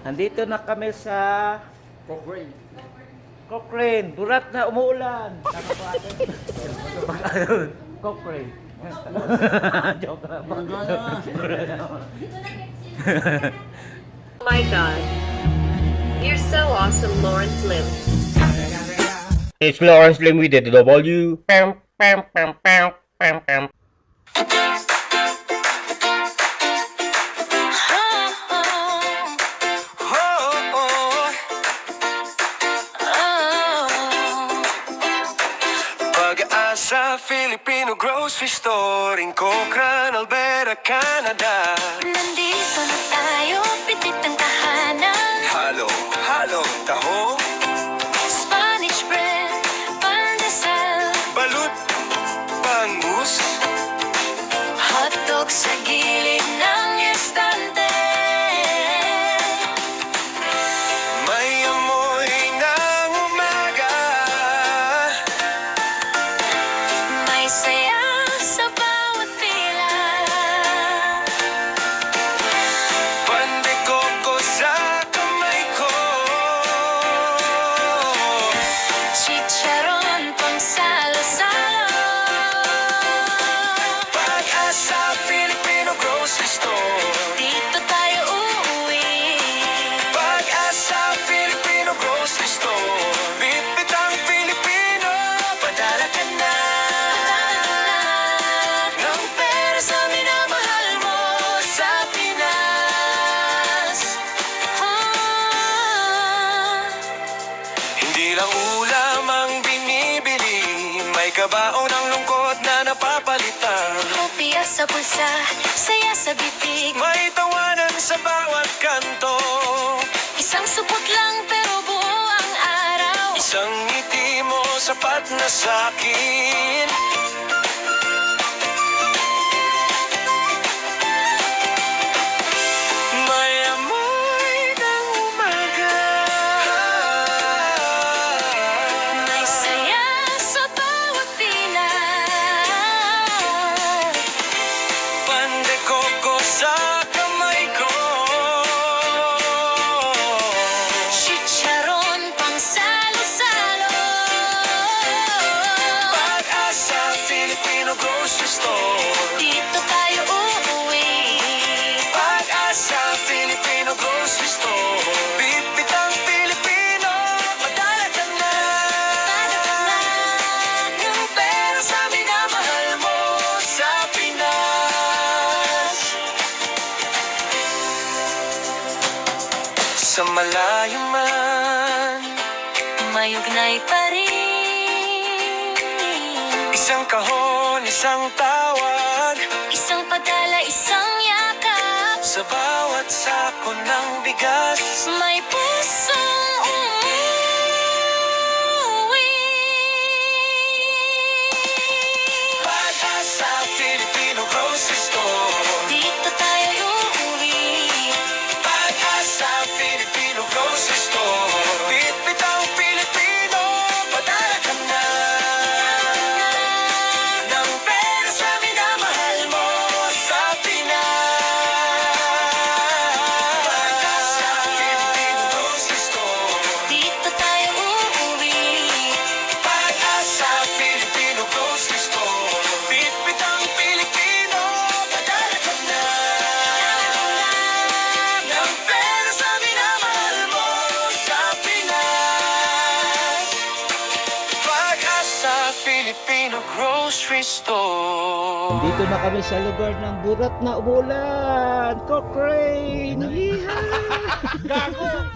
Andito na kami sa Cochrane. Cochrane. Burat na umuulan. Tama po atin. Cochrane. Joke lang. Oh my God. You're so awesome, Lawrence Lim. It's Lawrence Lim with the W. Pam, pam, pam, pam, pam, pam. Pag-asa Filipino Grocery Store in Cochrane, Alberta, Canada. Nandito na tayo, pitit ang tahanan. Halo, halo, taho, Spanish bread, pandesal, balut, bangus, hotdog sa gilid ng estante. may amoy ng umaga. May saya sa bawat pila. Pande koko sa kamay ko. Chicharon pang salo-salo. Pag-asa Filipino Grocery Store. Dito tayo uuwi. Pag-asa Filipino Grocery Store. Bibitang Pilipino, padala ka na. Ng pera sa minamahal mo sa Pinas. Hindi lang ulam ang binibili, may kabaon ng lungkot na napapalitan. Kopya sa bulsa, saya sa bibig. May tawanan sa bawat kanto. Isang supot lang pero buo ang araw. Isang ngiti mo sapat na sa'kin. May amoy ng umaga. May saya sa bawat pila. Pande koko sa kamay ko. Chicharon pang salo-salo. Pag-asa Filipino Grocery Store. Dito tayo uuwi. Pag-asa Filipino Grocery Store. Bibitang Pilipino, padala ka na. Ng pera sa minamahal mo Sa Pinas. Sa malayo man, may ugnay pa rin. isang kahon, isang tawag. Isang padala, isang yakap. Sa bawat sako ng bigas. May pusong umuwi. Pag-asa Filipino Grocery Store. Dito tayo uuwi. Pag-asa Filipino Grocery Store. Bit-bitang Pilipino, padala ka na. Ng pera sa minamahal mo sa Pinas. Pag-asa Filipino Grocery Store. Dito tayo uuwi. Pag-asa Filipino Grocery Store. Bit-bitang Pilipino, padala ka na. Ng pera sa minamahal mo sa Pinas. Pag-asa Filipino Grocery Store. Dito na kami sa lugar ng burat na umuulan. Cochrane. Yeehaw!